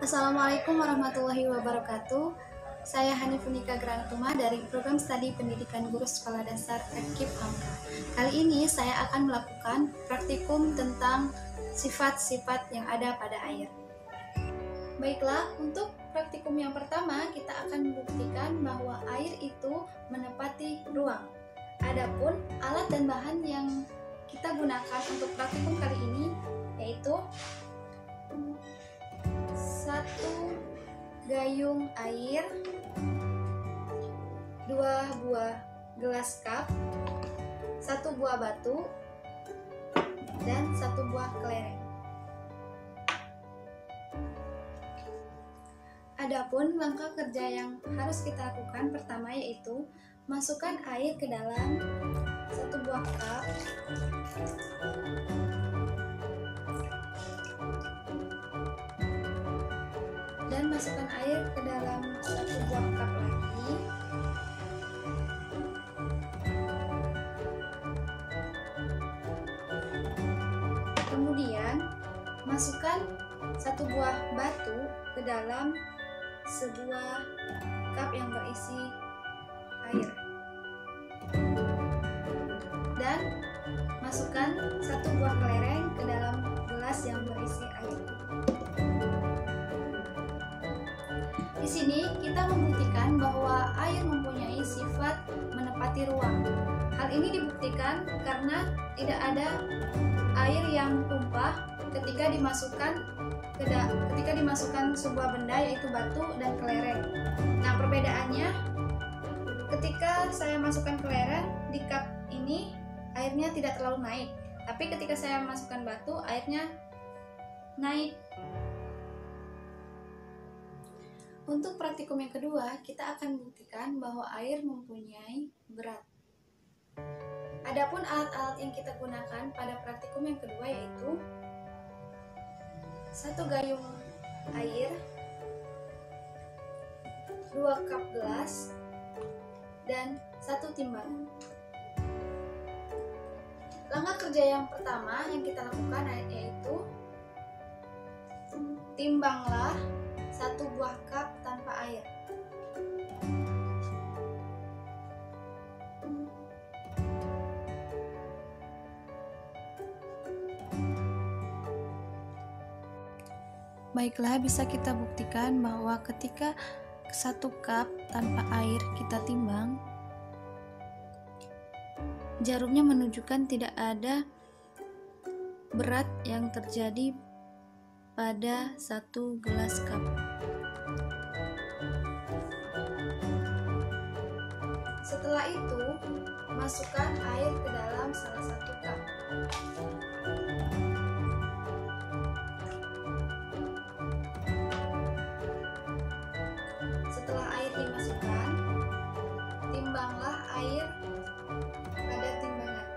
Assalamualaikum warahmatullahi wabarakatuh. Saya Hanifunika Granatuma dari Program Studi Pendidikan Guru Sekolah Dasar FKIP Hamka. Kali ini saya akan melakukan praktikum tentang sifat-sifat yang ada pada air. Baiklah, untuk praktikum yang pertama kita akan membuktikan bahwa air itu menepati ruang. Adapun alat dan bahan yang kita gunakan untuk praktikum kali ini yaitu 1 gayung air, 2 buah gelas cup, 1 buah batu, dan 1 buah kelereng. Adapun langkah kerja yang harus kita lakukan pertama yaitu masukkan air ke dalam 1 buah cup, dan masukkan air ke dalam 1 buah cup lagi, kemudian masukkan 1 buah batu ke dalam sebuah cup yang berisi air, dan masukkan 1 buah kelereng ke dalam gelas yang berisi air. Di sini kita membuktikan bahwa air mempunyai sifat menepati ruang. Hal ini dibuktikan karena tidak ada air yang tumpah ketika dimasukkan sebuah benda yaitu batu dan kelereng. Nah, perbedaannya ketika saya masukkan kelereng di cup ini airnya tidak terlalu naik, tapi ketika saya masukkan batu airnya naik. Untuk praktikum yang kedua, kita akan buktikan bahwa air mempunyai berat. Adapun alat-alat yang kita gunakan pada praktikum yang kedua yaitu 1 gayung air, 2 cup gelas, dan 1 timbangan. Langkah kerja yang pertama yang kita lakukan yaitu timbanglah 1 buah cup tanpa air. Baiklah, bisa kita buktikan bahwa ketika 1 cup tanpa air kita timbang, jarumnya menunjukkan tidak ada berat yang terjadi pada 1 gelas cup. Setelah itu, masukkan air ke dalam salah 1 cup. Setelah air dimasukkan, timbanglah air pada timbangan.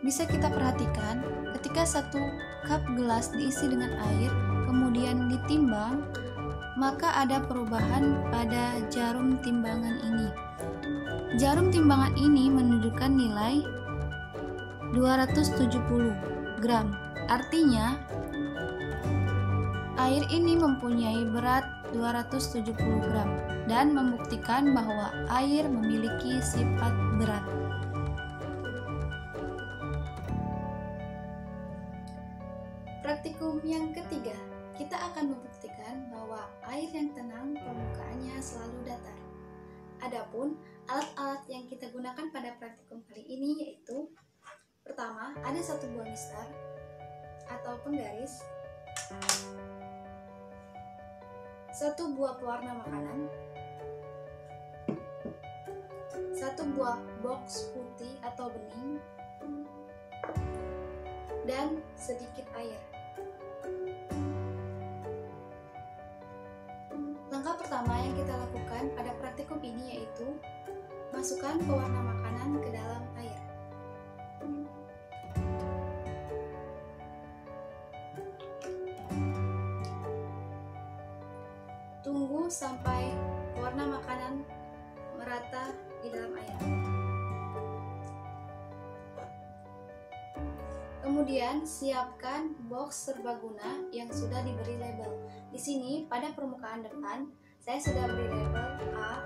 Bisa kita perhatikan ketika 1 cup gelas diisi dengan air kemudian ditimbang, maka ada perubahan pada jarum timbangan ini. Jarum timbangan ini menunjukkan nilai 270 gram. Artinya air ini mempunyai berat 270 gram dan membuktikan bahwa air memiliki sifat berat. Praktikum yang ketiga, kita akan membuktikan bahwa air yang tenang permukaannya selalu datar. Adapun alat-alat yang kita gunakan pada praktikum kali ini yaitu pertama, ada 1 buah mistar atau penggaris, 1 buah pewarna makanan, 1 buah box putih atau bening, dan sedikit air. Langkah pertama yang kita lakukan pada praktikum ini yaitu masukkan pewarna makanan ke dalam air. Tunggu sampai pewarna makanan merata di dalam air. Kemudian siapkan box serbaguna yang sudah diberi label. Di sini pada permukaan depan saya sudah beri label A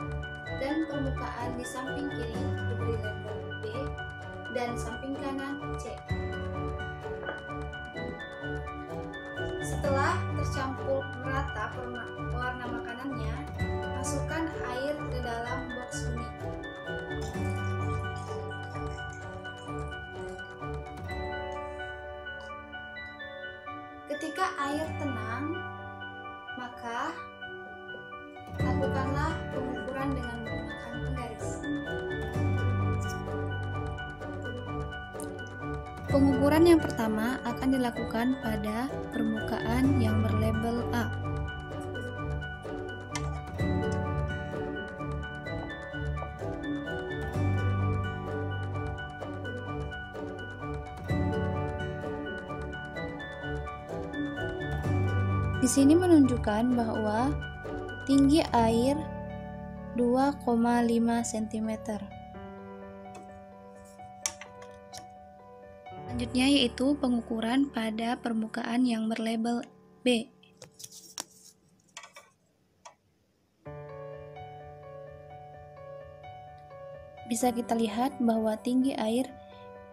dan permukaan di samping kiri diberi label B dan samping kanan C. Setelah tercampur merata warna makanannya, masukkan air ke dalam box kuning. Ketika air tenang, maka lakukanlah pengukuran dengan menggunakan penggaris. Pengukuran yang pertama akan dilakukan pada permukaan yang berlabel A. Di sini menunjukkan bahwa tinggi air 2,5 cm. Selanjutnya yaitu pengukuran pada permukaan yang berlabel B. Bisa kita lihat bahwa tinggi air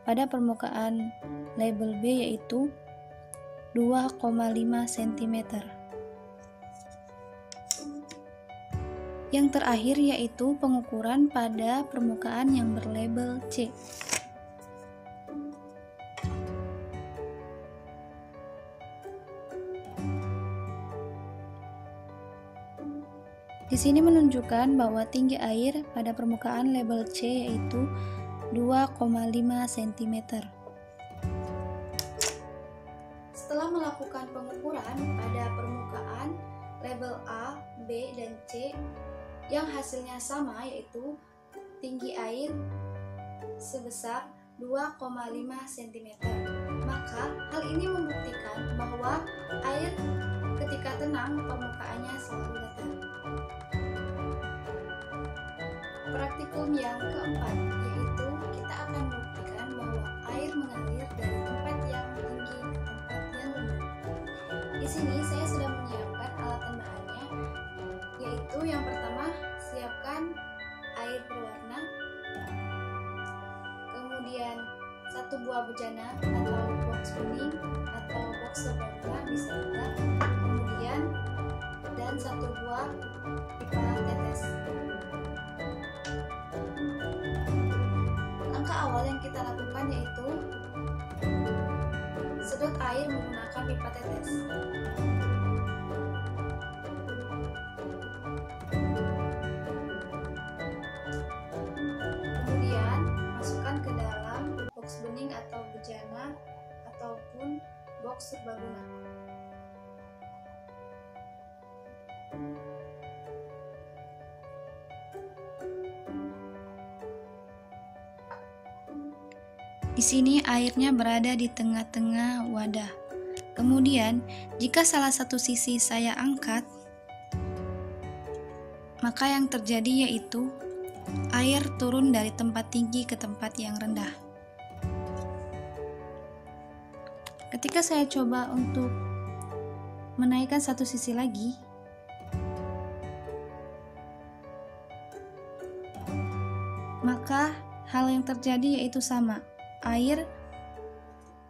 pada permukaan label B yaitu 2,5 cm. Yang terakhir yaitu pengukuran pada permukaan yang berlabel C. Di sini menunjukkan bahwa tinggi air pada permukaan label C yaitu 2,5 cm. Setelah melakukan pengukuran pada permukaan label A, B, dan C yang hasilnya sama yaitu tinggi air sebesar 2,5 cm, maka hal ini membuktikan bahwa air ketika tenang permukaannya selalu datar. Praktikum yang keempat yaitu kita akan membuktikan bahwa air mengalir dari tempat yang tinggi ke tempat yang rendah. Di sini saya sudah menyiapkan alat tambahannya, yaitu yang pertama siapkan air berwarna, kemudian satu buah bejana atau box kuning atau box serbaguna bisa juga, kemudian dan satu buah pipa tetes. Langkah awal yang kita lakukan yaitu sedot air menggunakan pipa tetes. Kemudian masukkan ke dalam box bening atau bejana ataupun box serbaguna. Di sini airnya berada di tengah-tengah wadah. Kemudian, jika salah satu sisi saya angkat, maka yang terjadi yaitu air turun dari tempat tinggi ke tempat yang rendah. Ketika saya coba untuk menaikkan satu sisi lagi, maka hal yang terjadi yaitu sama. Air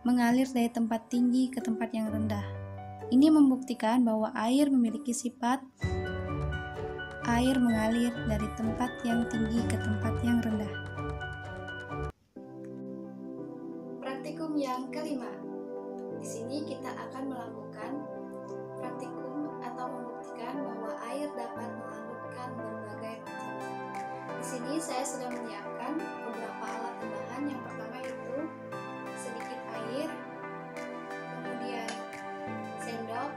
mengalir dari tempat tinggi ke tempat yang rendah. Ini membuktikan bahwa air memiliki sifat air mengalir dari tempat yang tinggi ke tempat yang rendah. Praktikum yang kelima. Di sini kita akan melakukan praktikum atau membuktikan bahwa air dapat melarutkan berbagai macam zat. Di sini saya sudah menyiapkan beberapa alat tambahan. Yang pertama itu sedikit air, kemudian sendok,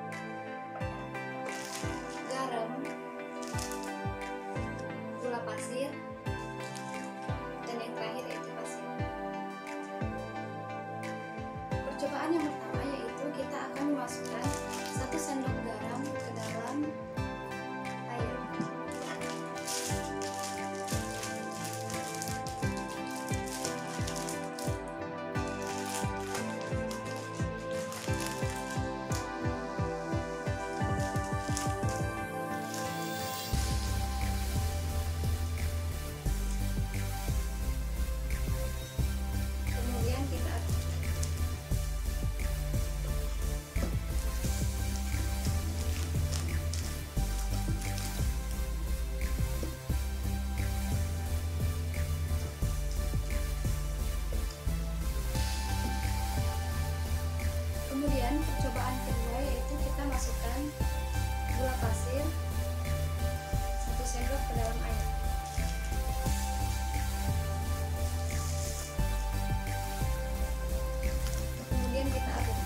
garam, gula pasir, dan yang terakhir yaitu pasir. Percobaan yang pertama yaitu kita akan memasukkan 1 sendok garam ke dalam air. Kemudian percobaan kedua yaitu kita masukkan gula pasir 1 sendok ke dalam air. Kemudian kita aduk.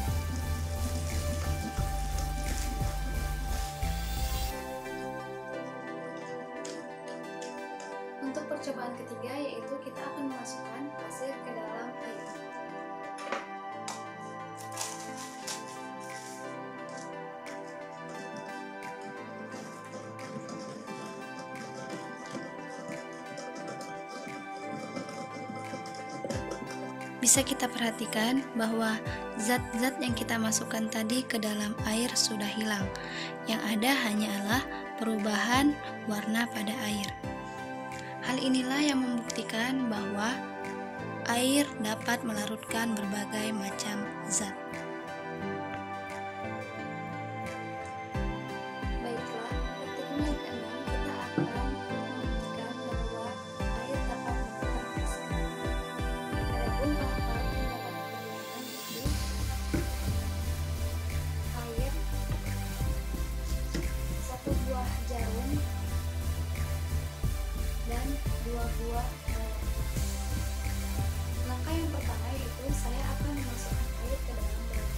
Untuk percobaan ketiga yaitu kita akan memasukkan pasir ke dalam air. Bisa kita perhatikan bahwa zat-zat yang kita masukkan tadi ke dalam air sudah hilang. Yang ada hanyalah perubahan warna pada air. Hal inilah yang membuktikan bahwa air dapat melarutkan berbagai macam zat. Baiklah, praktikum yang keenam kita akan membuktikan bahwa air dapat melakukan reaksi. Adapun alat-alat yang dapat digunakan itu air, 1 buah jarum, dan 2 buah melon. Langkah yang pertama yaitu saya akan memasukkan air ke dalam melon.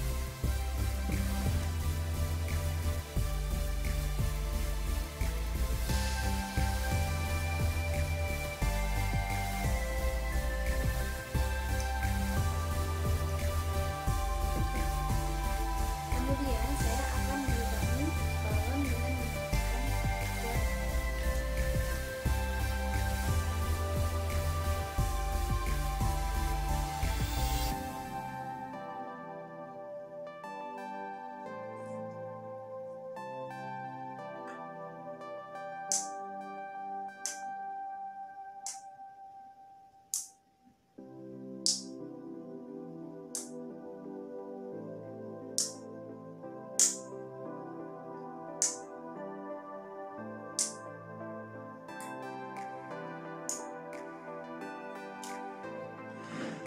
Kemudian saya akan melubangi balon dengan menggunakan garam.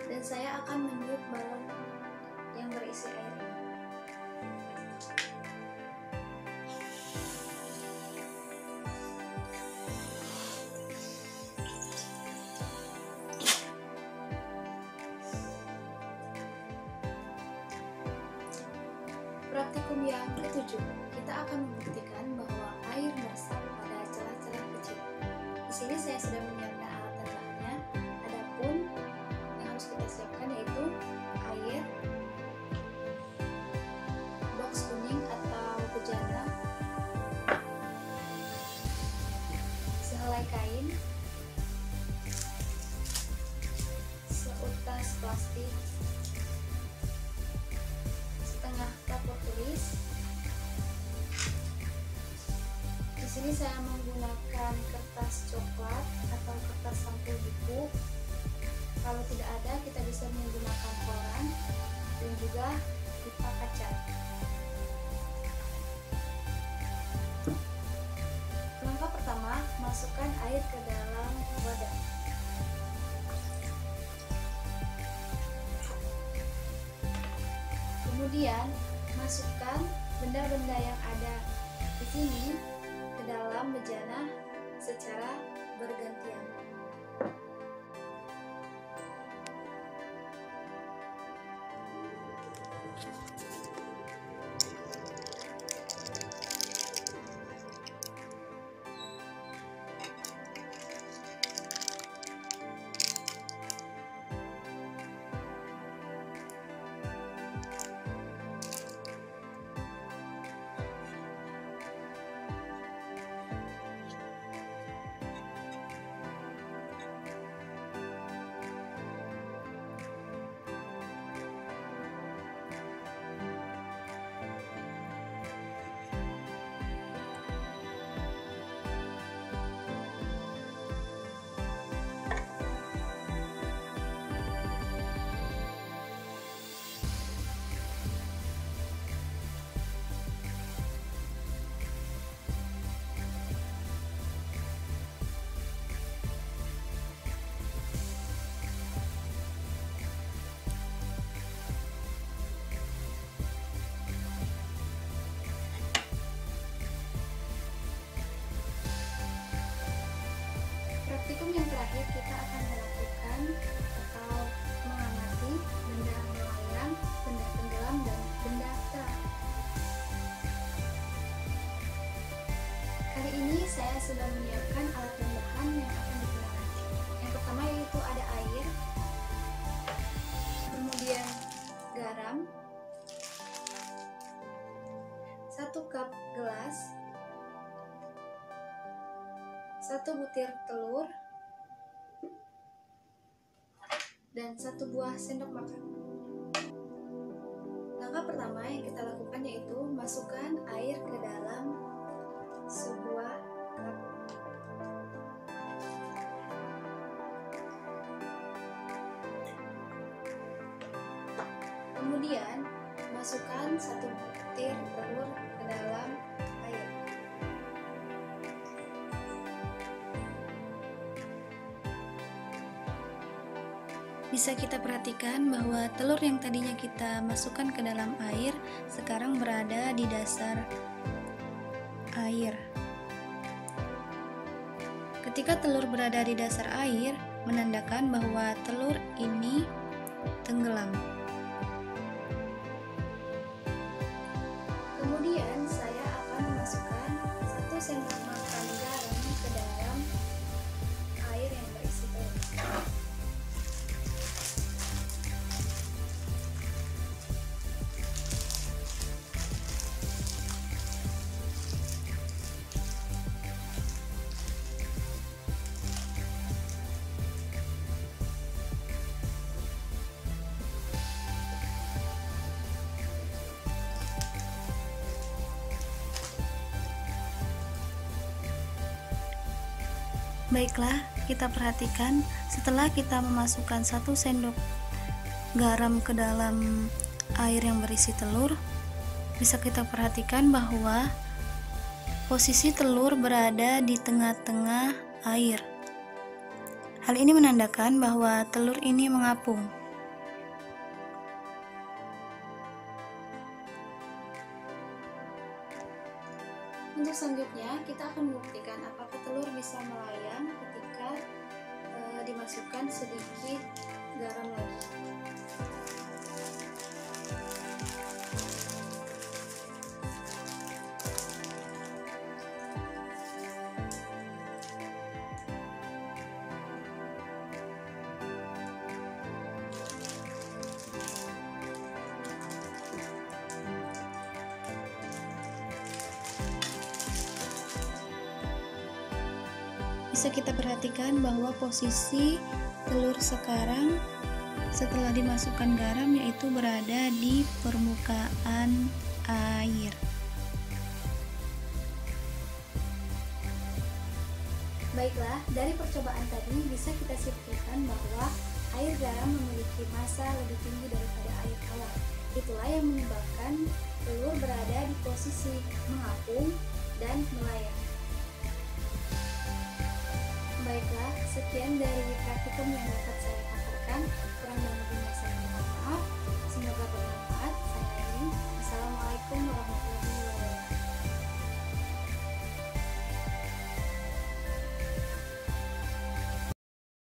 Dan saya akan meniup balon yang berisi air. Praktikum yang ketujuh, kita akan membuktikan bahwa air meresap pada celah-celah kecil. Di sini saya sudah menyiapkan alat dan bahannya. Adapun yang harus kita siapkan yaitu air, box kuning atau bejana, sehelai kain, seutas plastik, setengah kapur tulis. Di sini saya menggunakan kertas coklat atau kertas sampul buku. Kalau tidak ada, kita bisa menggunakan koran dan juga pipa kaca. Langkah pertama, masukkan air ke dalam wadah. Kemudian, masukkan benda-benda yang ada di sini ke dalam bejana secara bergantian. 1 cup gelas, 1 butir telur, dan 1 buah sendok makan. Langkah pertama yang kita lakukan yaitu masukkan air ke dalam sebuah cup. Kemudian masukkan 1 butir telur ke dalam air. Bisa kita perhatikan bahwa telur yang tadinya kita masukkan ke dalam air sekarang berada di dasar air. Ketika telur berada di dasar air, menandakan bahwa telur ini tenggelam. Kemudian saya akan memasukkan 1 sendok makan garam ke dalam air yang berisi telur. Baiklah, kita perhatikan setelah kita memasukkan 1 sendok garam ke dalam air yang berisi telur, bisa kita perhatikan bahwa posisi telur berada di tengah-tengah air. Hal ini menandakan bahwa telur ini mengapung. Untuk selanjutnya, kita akan membuktikan apakah telur bisa melayang ketika dimasukkan sedikit garam lagi. Bisa kita perhatikan bahwa posisi telur sekarang setelah dimasukkan garam yaitu berada di permukaan air. Baiklah, dari percobaan tadi bisa kita simpulkan bahwa air garam memiliki massa lebih tinggi daripada air tawar. Itulah yang menyebabkan telur berada di posisi mengapung dan melayang. Baiklah, sekian dari praktikum yang dapat